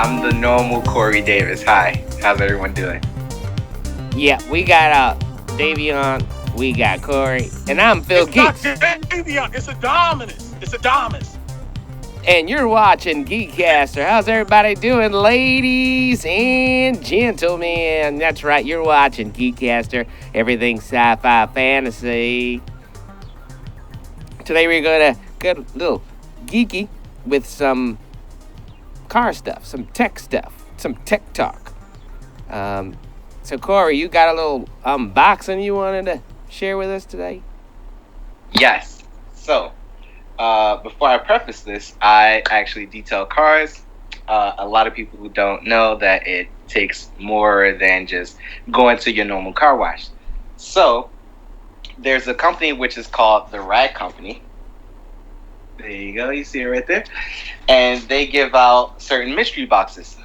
I'm the normal Corey Davis. Hi, how's everyone doing? Yeah, we got Dayveonne, we got Corey, and I'm Phil It's not Geeks. Dayveonne. It's Adominus. It's Adonis. And you're watching GEEKCASTER. How's everybody doing, ladies and gentlemen? That's right, you're watching GEEKCASTER, everything sci-fi fantasy. Today we're gonna get a little geeky with some car stuff, some tech stuff, some tech talk. So Corey, you got a little unboxing you wanted to share with us today? Yes. So, before I preface this, I actually detail cars. A lot of people who don't know that it takes more than just going to your normal car wash. So, there's a company which is called the Rag Company. There you go. You see it right there. And they give out certain mystery boxes.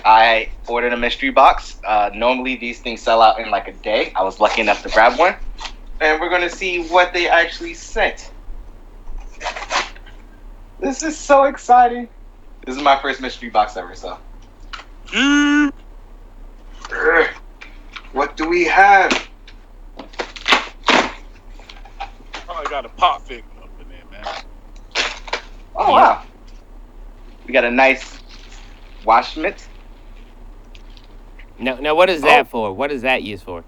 I ordered a mystery box. Normally, these things sell out in like a day. I was lucky enough to grab one. And we're going to see what they actually sent. This is so exciting. This is my first mystery box ever, so. What do we have? Oh, I got a pop fig up in there, man. Oh, wow. We got a nice wash mitt. Now, what is that for? What is that used for?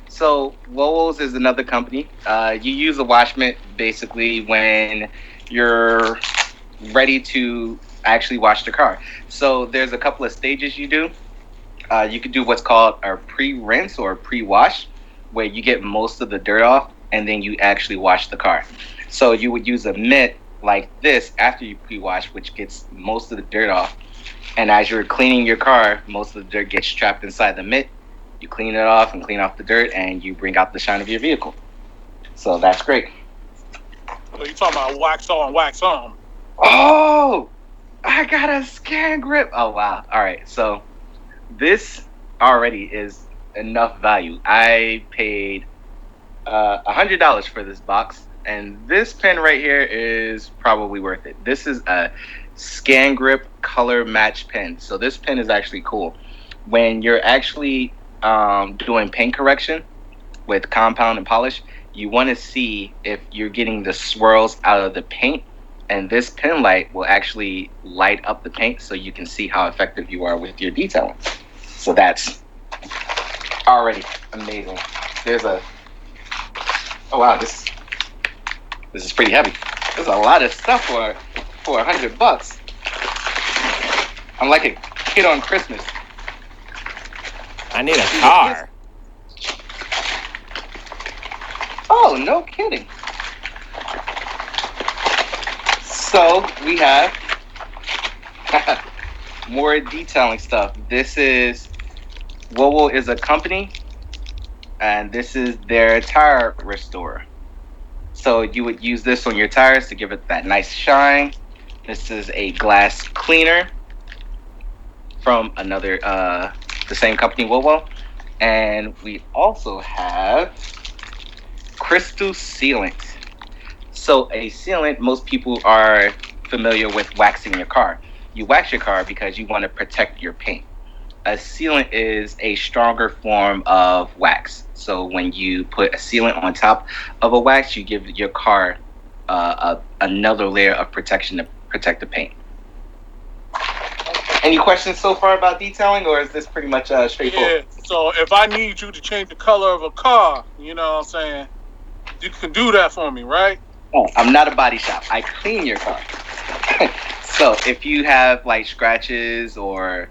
So, Lowell's is another company. You use a wash mitt basically when you're ready to actually wash the car. So, there's a couple of stages you do. You could do what's called a pre-rinse or a pre-wash, where you get most of the dirt off and then you actually wash the car. So, you would use a mitt like this after you pre-wash, which gets most of the dirt off. And as you're cleaning your car, most of the dirt gets trapped inside the mitt. You clean it off and clean off the dirt, and you bring out the shine of your vehicle. So that's great. So you talking about wax on, wax on? Oh, I got a scan grip. Oh, wow. All right. So this already is enough value. I paid $100 for this box, and this pen right here is probably worth it. This is a scan grip color match pen. So this pen is actually cool. When you're actually doing paint correction with compound and polish, you want to see if you're getting the swirls out of the paint, and this pen light will actually light up the paint so you can see how effective you are with your detailing. So that's already amazing. There's a oh wow, this is pretty heavy. There's a lot of stuff for $100. I'm like a kid on Christmas. I need a car. Oh, no kidding. So we have more detailing stuff. This is Wowo is a company, and this is their tire restorer. So you would use this on your tires to give it that nice shine. This is a glass cleaner from another the same company, Wowo. And we also have crystal sealant. So a sealant, most people are familiar with waxing your car. You wax your car because you want to protect your paint. A sealant is a stronger form of wax. So when you put a sealant on top of a wax, you give your car another layer of protection to protect the paint. Any questions so far about detailing, or is this pretty much straightforward? Yeah, so if I need you to change the color of a car, you know what I'm saying, you can do that for me, right? Oh, I'm not a body shop. I clean your car. So if you have like scratches, or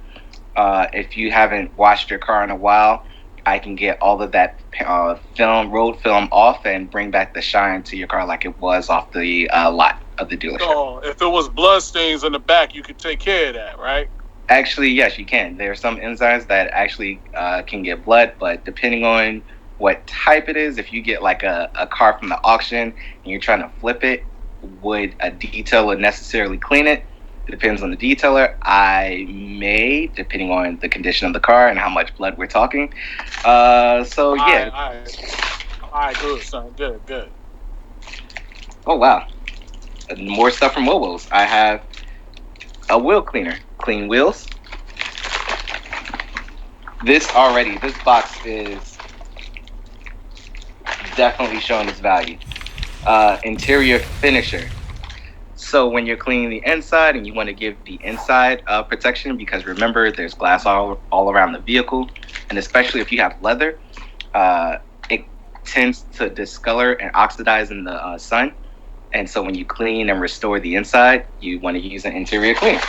if you haven't washed your car in a while, I can get all of that road film off and bring back the shine to your car like it was off the lot of the dealership. So if it was blood stains in the back, you could take care of that, right? Actually, yes, you can. There are some enzymes that actually can get blood, but depending on what type it is, if you get like a car from the auction and you're trying to flip it, would a detailer necessarily clean it? It depends on the detailer. I may, depending on the condition of the car and how much blood we're talking. So yeah. All right, good, son. Good. Oh wow. More stuff from Mobiles. I have a wheel cleaner. clean wheels. This box is definitely showing its value. Interior finisher. So when you're cleaning the inside and you want to give the inside protection, because remember there's glass all around the vehicle, and especially if you have leather, it tends to discolor and oxidize in the sun. And so when you clean and restore the inside, you want to use an interior cleaner.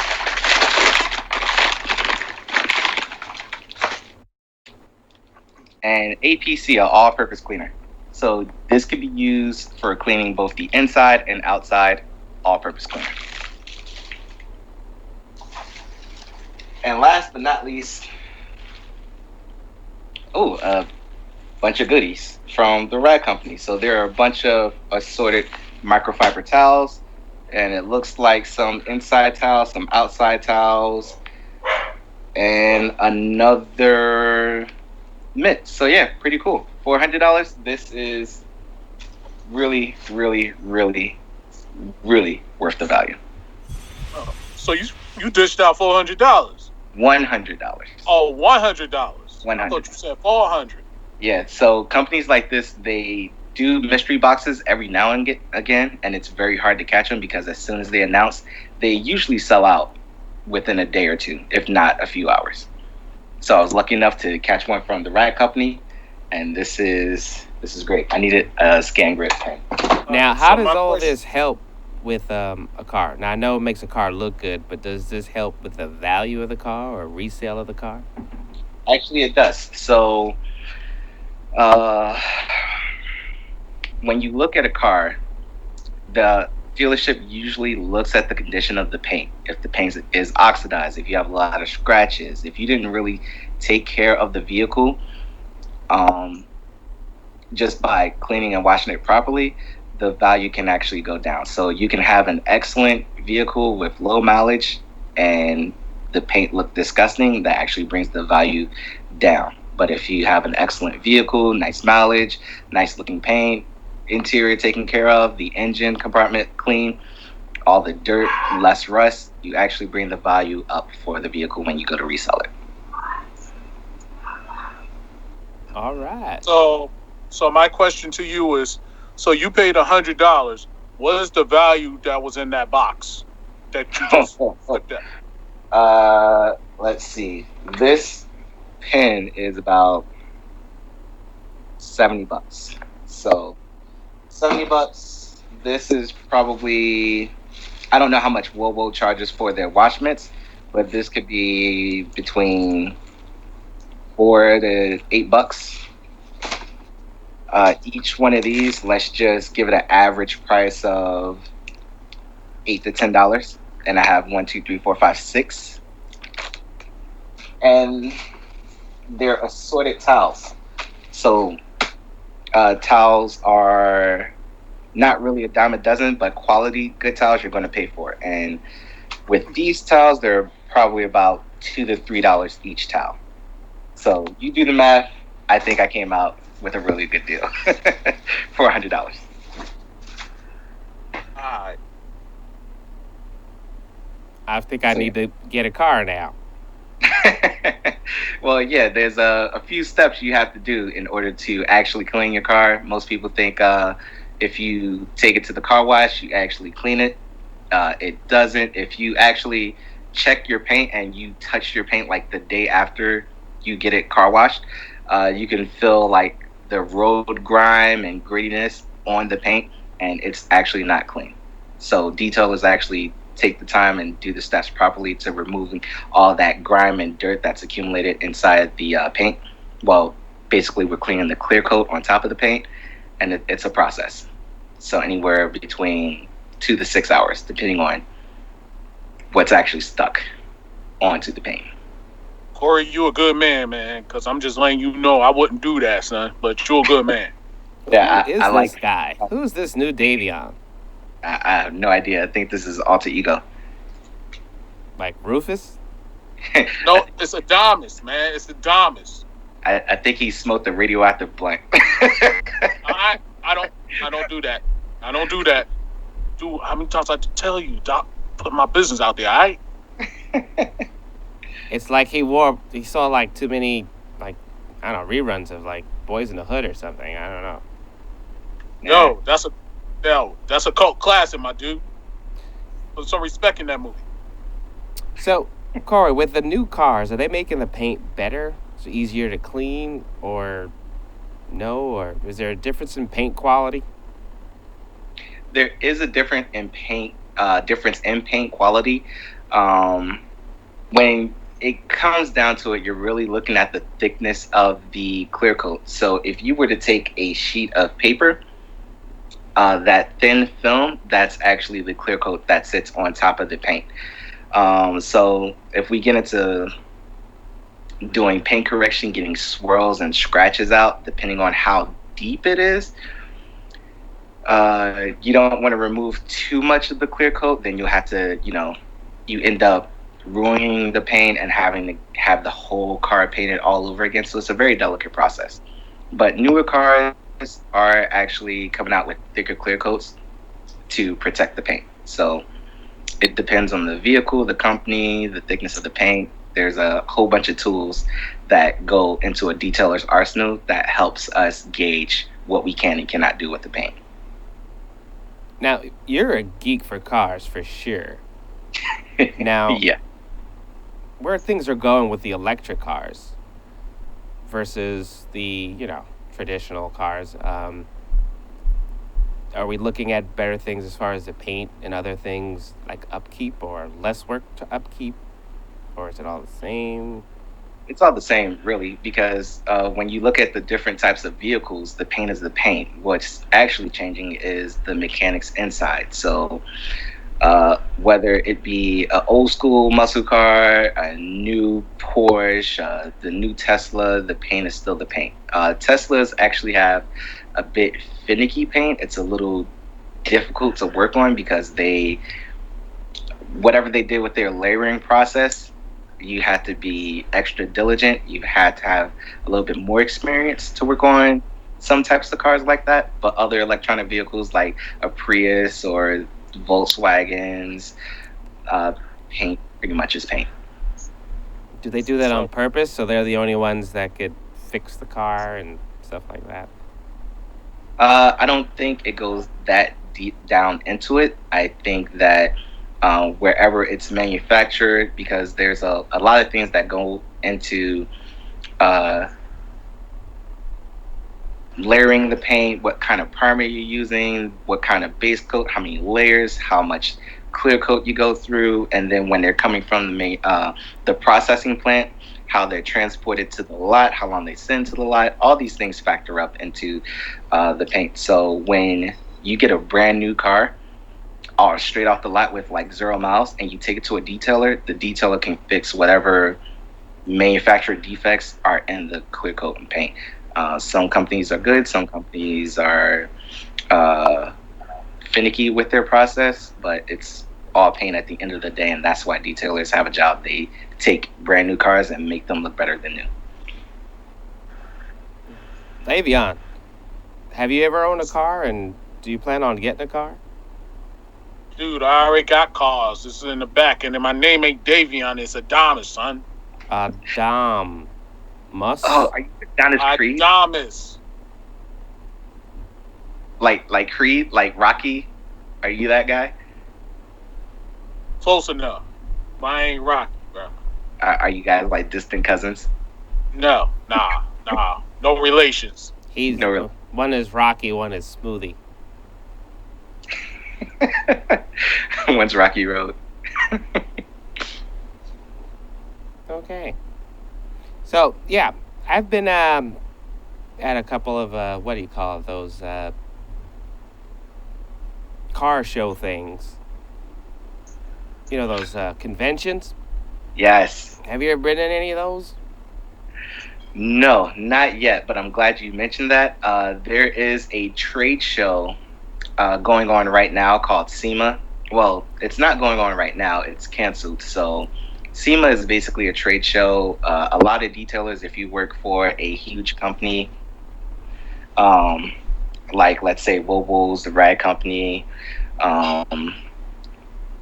And APC, an all-purpose cleaner. So this could be used for cleaning both the inside and outside, all-purpose cleaner. And last but not least, a bunch of goodies from the rag company. So there are a bunch of assorted microfiber towels, and it looks like some inside towels, some outside towels, and another mitt. So yeah, pretty cool. $400. This is really, really, really, really worth the value. So you dished out $400. $100. Oh, $100. $100. I thought you said $400. Yeah. So companies like this, they do mystery boxes every now and again, and it's very hard to catch them because as soon as they announce, they usually sell out within a day or two, if not a few hours. So I was lucky enough to catch one from the rag company, and this is great. I needed a scan grip pen. Now, how does all this help with a car? Now, I know it makes a car look good, but does this help with the value of the car or resale of the car? Actually, it does. So, when you look at a car, the dealership usually looks at the condition of the paint. If the paint is oxidized, if you have a lot of scratches, if you didn't really take care of the vehicle, just by cleaning and washing it properly, the value can actually go down. So you can have an excellent vehicle with low mileage and the paint look disgusting. That actually brings the value down. But if you have an excellent vehicle, nice mileage, nice looking paint, interior taken care of, the engine compartment clean, all the dirt, less rust, you actually bring the value up for the vehicle when you go to resell it. All right. So my question to you is, so you paid $100. What is the value that was in that box that you just flipped at? Let's see. This pen is about $70. So $70. This is probably, I don't know how much Wowo charges for their wash mitts, but this could be between $4 to $8. Each one of these, let's just give it an average price of $8 to $10. And I have 1, 2, 3, 4, 5, 6. And they're assorted towels. So towels are not really a dime a dozen, but quality, good towels you're going to pay for. And with these towels, they're probably about $2 to $3 each towel. So you do the math. I think I came out with a really good deal for $100. All right. I think I need to get a car now. Well, yeah, there's a few steps you have to do in order to actually clean your car. Most people think if you take it to the car wash, you actually clean it. It doesn't. If you actually check your paint and you touch your paint like the day after you get it car washed, you can feel like the road grime and grittiness on the paint, and it's actually not clean. So Detail is actually take the time and do the steps properly to removing all that grime and dirt that's accumulated inside the paint. Well, basically we're cleaning the clear coat on top of the paint, and it's a process. So anywhere between 2 to 6 hours, depending on what's actually stuck onto the paint. Corey, you a good man, because I'm just letting you know I wouldn't do that, son. But you're a good man. Yeah, Who is I this like guy? Who's this new Dayveonne? I have no idea. I think this is alter ego. Like Rufus? No, it's Adamus, man. It's Adamus. I think he smoked a radioactive blunt. I don't do that. I don't do that. Dude, how many times I have to tell you, Doc, put my business out there, all right? It's like he saw like too many, like, I don't know, reruns of like Boys in the Hood or something. I don't know. Yeah. Yo, that's a cult classic, my dude. Put some respect in that movie. So, Corey, with the new cars, are they making the paint better? So easier to clean, or no? Or is there a difference in paint quality? There is a difference in paint quality. Um, when it comes down to it, you're really looking at the thickness of the clear coat. So if you were to take a sheet of paper, that thin film, that's actually the clear coat that sits on top of the paint. So if we get into doing paint correction, getting swirls and scratches out, depending on how deep it is, you don't want to remove too much of the clear coat. Then you'll have to, you end up ruining the paint and having to have the whole car painted all over again. So it's a very delicate process. But newer cars are actually coming out with thicker clear coats to protect the paint. So it depends on the vehicle, the company, the thickness of the paint. There's a whole bunch of tools that go into a detailer's arsenal that helps us gauge what we can and cannot do with the paint. Now, you're a geek for cars for sure. Now, Yeah. where things are going with the electric cars versus the, traditional cars, are we looking at better things as far as the paint and other things like upkeep, or less work to upkeep, or is it all the same? It's all the same, really, because when you look at the different types of vehicles, the paint is the paint. What's actually changing is the mechanics inside. So whether it be an old school muscle car, a new Porsche, the new Tesla, the paint is still the paint. Teslas actually have a bit finicky paint. It's a little difficult to work on because whatever they did with their layering process, you had to be extra diligent. You had to have a little bit more experience to work on some types of cars like that. But other electronic vehicles like a Prius or Volkswagens, uh, paint pretty much is paint. Do they do that on So purpose so they're the only ones that could fix the car and stuff like that? I don't think it goes that deep down into it. I think that wherever it's manufactured, because there's a lot of things that go into uh, layering the paint, what kind of primer you're using, what kind of base coat, how many layers, how much clear coat you go through, and then when they're coming from the processing plant, how they're transported to the lot, how long they send to the lot. All these things factor up into the paint. So when you get a brand new car, or straight off the lot with like 0 miles, and you take it to a detailer, the detailer can fix whatever manufacturer defects are in the clear coat and paint. Some companies are good, some companies are uh, finicky with their process, but it's all paint at the end of the day, and that's why detailers have a job. They take brand new cars and make them look better than new. Dayveonne, have you ever owned a car, and do you plan on getting a car? dude, I already got cars. This is in the back, and then my name ain't Davion, it's Adamas, son. Dom Oh, Mus? are you Adonis Creed? Adamas. Like Creed, like Rocky? Are you that guy? Close enough. But I ain't Rocky, bro. Are you guys like distant cousins? No, nah. No relations. He's No, really. one is Rocky, one is Smoothie. One's Rocky Road. Okay. So yeah, I've been at a couple of what do you call it, those car show things. You know, those conventions. Yes. Have you ever been in any of those? No, not yet, but I'm glad you mentioned that. There is a trade show going on right now called SEMA. Well, it's not going on right now, it's canceled. So, SEMA is basically a trade show. A lot of detailers, if you work for a huge company, um, like let's say Wobol's, the rag company, um,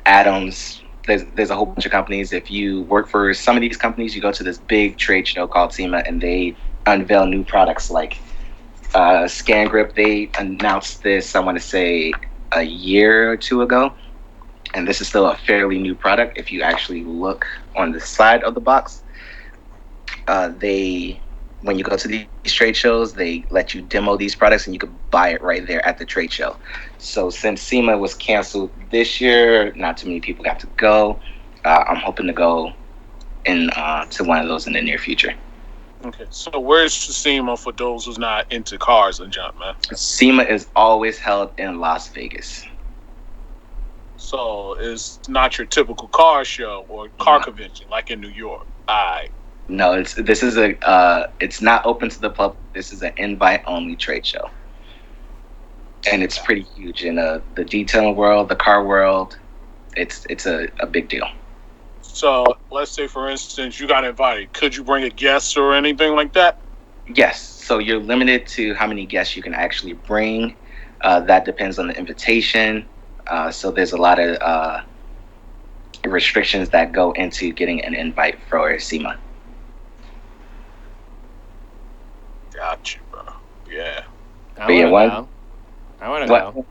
Adams, there's a whole bunch of companies. If you work for some of these companies, you go to this big trade show called SEMA, and they unveil new products like Scan Grip. They announced this, I want to say, a year or two ago, and this is still a fairly new product. If you actually look on the side of the box, when you go to these trade shows, they let you demo these products, and you could buy it right there at the trade show. So since SEMA was canceled this year, not too many people got to go. I'm hoping to go to one of those in the near future. Okay, so where's SEMA for those who's not into cars and junk, man? SEMA is always held in Las Vegas. So it's not your typical car show or car convention like in New York. No, it's not open to the public. This is an invite-only trade show, and it's pretty huge in the detailing world, the car world. It's a big deal. So let's say, for instance, you got invited. Could you bring a guest or anything like that? Yes. So you're limited to how many guests you can actually bring. That depends on the invitation. So there's a lot of restrictions that go into getting an invite for SEMA. Gotcha, bro. Yeah. I want to go.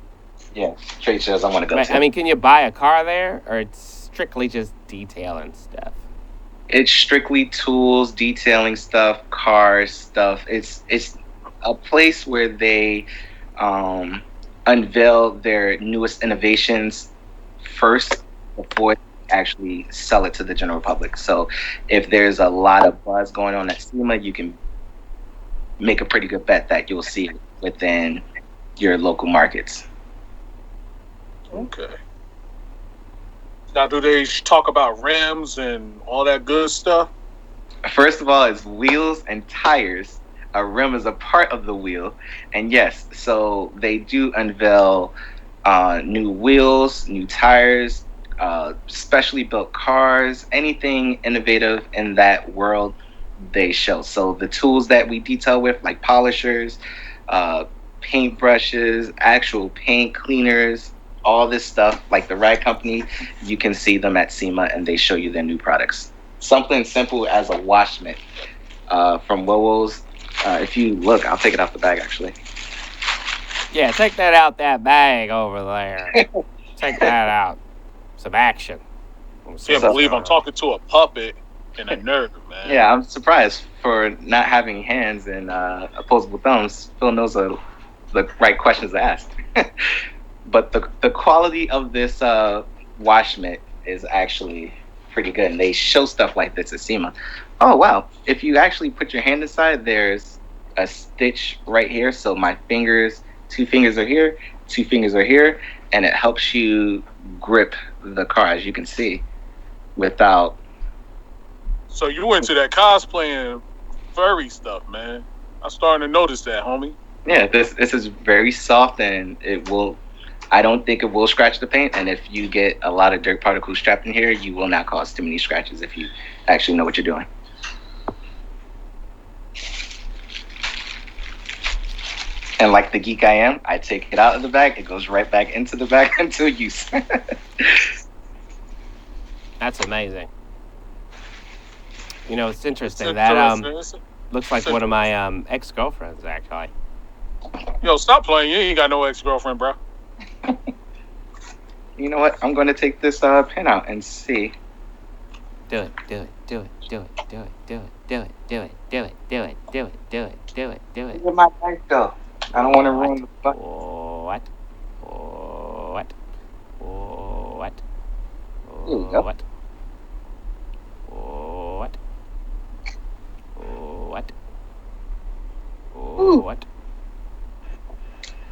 Yeah, trade shows I want to go to. I mean, can you buy a car there, or it's strictly just detailing stuff? It's strictly tools, detailing stuff, cars stuff. It's a place where they unveil their newest innovations first before they actually sell it to the general public. So if there's a lot of buzz going on at SEMA, you can make a pretty good bet that you'll see it within your local markets. Okay. Now, do they talk about rims and all that good stuff? First of all, it's wheels and tires. A rim is a part of the wheel. And yes, so they do unveil new wheels, new tires, specially built cars, anything innovative in that world they show. So the tools that we detail with, like polishers, paint brushes, actual paint cleaners, all this stuff, like the rag company, you can see them at SEMA and they show you their new products. Something simple as a wash mitt from Wowo's. If you look, I'll take it off the bag actually. Yeah, take that out that bag over there. Take that out. Some action. Can't believe I'm talking to a puppet and a nerd, man. Yeah, I'm surprised for not having hands and opposable thumbs. Phil knows the right questions to ask. But the quality of this wash mitt is actually pretty good. And they show stuff like this at SEMA. Oh, wow. If you actually put your hand inside, there's a stitch right here. So my fingers, 2 fingers are here, 2 fingers are here. And it helps you grip the car, as you can see, without... So you went to that cosplaying furry stuff, man. I'm starting to notice that, homie. Yeah, this is very soft, and I don't think it will scratch the paint. And if you get a lot of dirt particles trapped in here, you will not cause too many scratches if you actually know what you're doing. And like the geek I am, I take it out of the bag, it goes right back into the bag until use. That's amazing. You know, it's interesting. That looks like one of my ex-girlfriends, actually. Yo, stop playing. You ain't got no ex-girlfriend, bro. You know what? I'm going to take this pin out and see. Do it. Where my bag go? I don't want to ruin the fun. What? Here we go. What?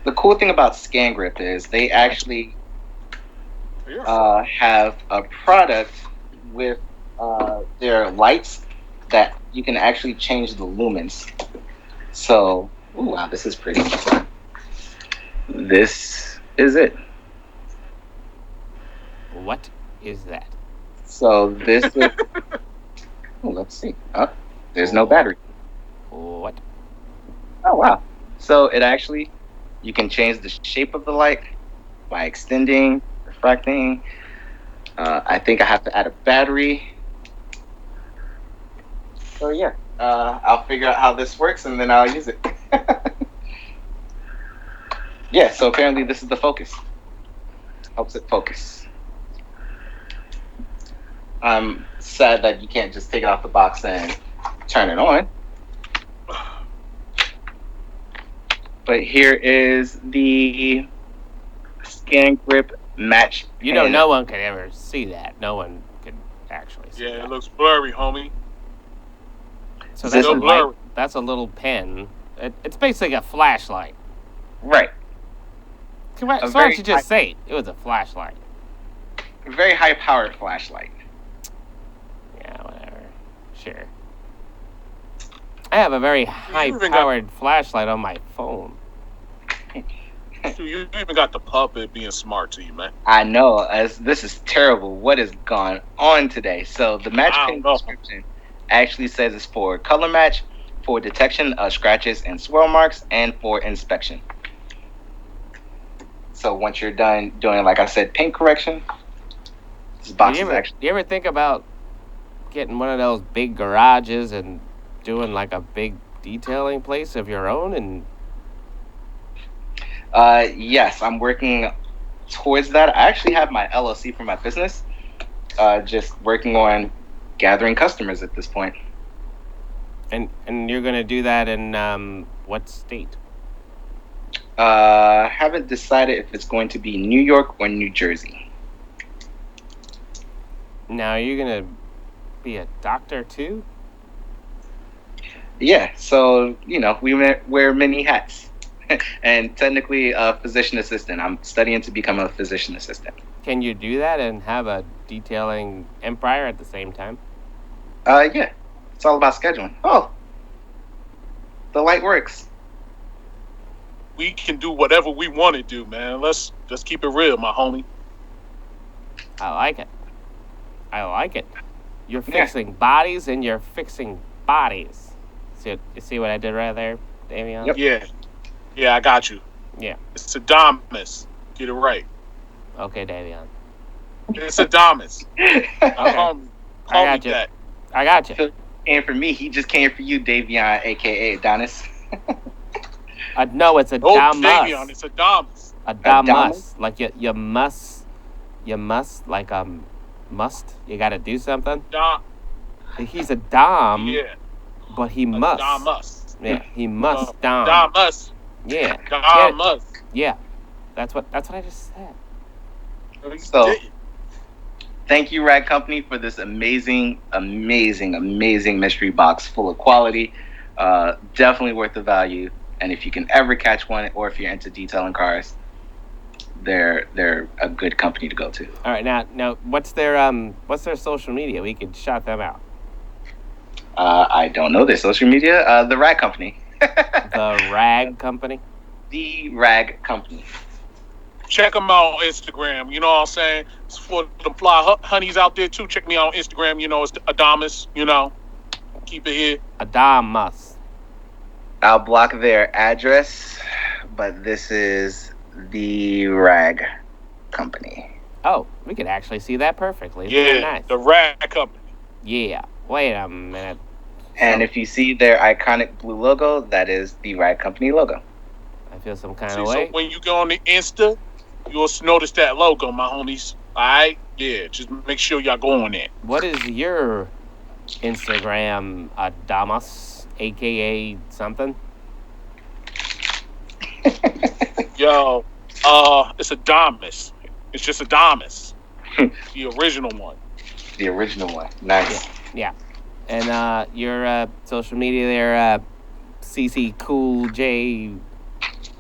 The cool thing about Scan Grip is they actually have a product with their lights that you can actually change the lumens. So, wow, this is pretty. This is it. What is that? So this is... let's see. There's no battery. What? Oh, wow. So it actually... You can change the shape of the light by extending, refracting. I think I have to add a battery. So yeah, I'll figure out how this works and then I'll use it. Yeah, so apparently this is the focus. Helps it focus. I'm sad that you can't just take it off the box and turn it on. But here is the Scan Grip Match. You know, no one could ever see that. No one could actually see that. Yeah, it looks blurry, homie. So that's a light. That's a little pen. It's basically a flashlight. Right. So why don't you just say it was a flashlight? A very high-powered flashlight. Yeah, whatever. Sure. I have a very high-powered flashlight on my phone. You even got the puppet being smart to you, man. I know. As this is terrible. What has gone on today? So the match pen description actually says it's for color match, for detection of scratches and swirl marks, and for inspection. So once you're done doing, like I said, paint correction, this box is actually... Do you ever think about getting one of those big garages and doing like a big detailing place of your own? And yes, I'm working towards that. I actually have my LLC for my business, just working on gathering customers at this point. And you're gonna do that in what state? Haven't decided if it's going to be New York or New Jersey. Now, are you gonna be a doctor too? Yeah, so we wear many hats, and technically a physician assistant. I'm studying to become a physician assistant. Can you do that and have a detailing empire at the same time? Yeah. It's all about scheduling. Oh, the light works. We can do whatever we want to do, man. Let's keep it real, my homie. I like it. You're fixing bodies and you're fixing bodies. You see what I did right there, Dayveonne? Yep. Yeah, I got you. Yeah. It's Adamus. Get it right. Okay, Dayveonne. It's Adamus. Call me that. I got you. And for me, he just came for you, Dayveonne, a.k.a. Adonis. No, it's Adamus. Oh, Dayveonne, it's Adamus. Adamus. Like you must, like, must. You got to do something? Dom. He's a dom. Yeah. But he must. Adamus. Yeah, he must dom. Adamus. Yeah. Adamus. Yeah. That's what I just said. So, thank you, Rag Company, for this amazing mystery box full of quality. Definitely worth the value. And if you can ever catch one, or if you're into detailing cars, they're a good company to go to. All right, now what's their social media? We could shout them out. I don't know their social media. The Rag Company. The Rag Company. The Rag Company. Check them out on Instagram. You know what I'm saying? It's for the fly honeys out there too. Check me out on Instagram. It's Adamus. Keep it here. Adamus. I'll block their address, but this is the Rag Company. Oh, we could actually see that perfectly. Yeah, nice. The Rag Company. Yeah. Wait a minute. And if you see their iconic blue logo, that is the Rag Company logo. I feel some kind of way. So when you go on the Insta, you'll notice that logo, my homies. All right? Yeah, just make sure y'all go on there. What is your Instagram, Adamus, a.k.a. something? Yo, it's Adamus. It's just Adamus. The original one. The original one. Nice. Yeah. And your social media there, CC Cool J,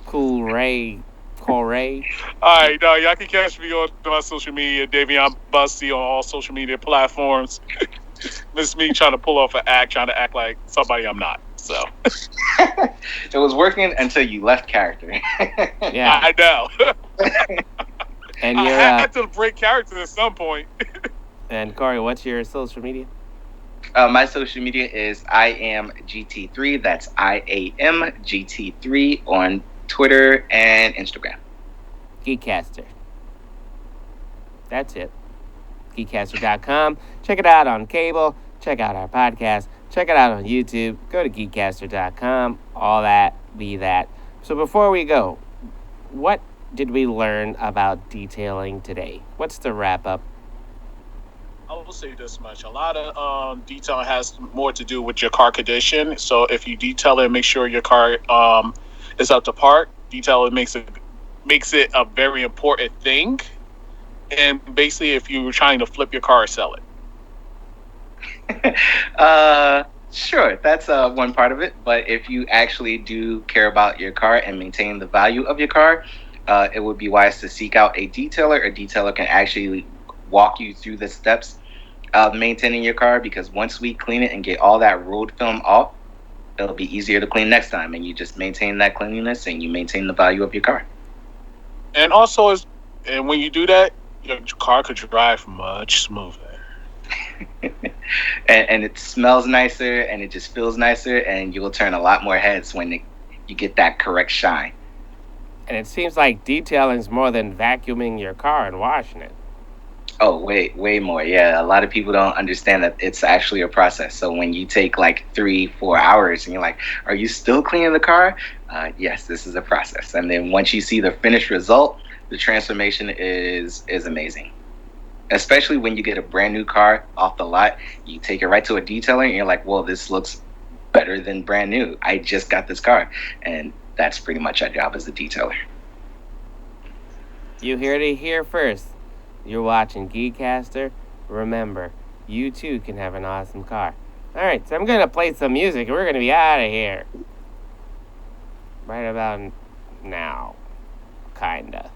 Cool Ray, Corey. All right, y'all can catch me on my social media, Dayveonne Bussey, on all social media platforms. This is me trying to pull off an act, trying to act like somebody I'm not. So it was working until you left character. Yeah, I know. And I had to break character at some point. And Corey, what's your social media? My social media is I am GT3. That's IAM GT3 on Twitter and Instagram. GEEKCASTER. That's it. GeekCaster.com. Check it out on cable. Check out our podcast. Check it out on YouTube. Go to GeekCaster.com. All that, be that. So before we go, what did we learn about detailing today? What's the wrap up? I will say this much: a lot of detailing has more to do with your car condition. So if you detail it, make sure your car is up to par. Detailing makes it a very important thing. And basically, if you were trying to flip your car or sell it. Sure, that's one part of it. But if you actually do care about your car and maintain the value of your car, it would be wise to seek out a detailer. A detailer can actually walk you through the steps of maintaining your car, because once we clean it and get all that road film off, it'll be easier to clean next time, and you just maintain that cleanliness and you maintain the value of your car. And also, when you do that, your car could drive much smoother. and it smells nicer, and it just feels nicer, and you will turn a lot more heads when you get that correct shine. And it seems like detailing is more than vacuuming your car and washing it. Oh, way more. Yeah, a lot of people don't understand that it's actually a process. So when you take like 3-4 hours and you're like, are you still cleaning the car? Yes, this is a process. And then once you see the finished result, the transformation is amazing. Especially when you get a brand new car off the lot, you take it right to a detailer and you're like, well, this looks better than brand new. I just got this car. And that's pretty much our job as a detailer. You heard it here first. You're watching GeekCaster. Remember, you too can have an awesome car. Alright, so I'm going to play some music and we're going to be out of here. Right about now. Kinda.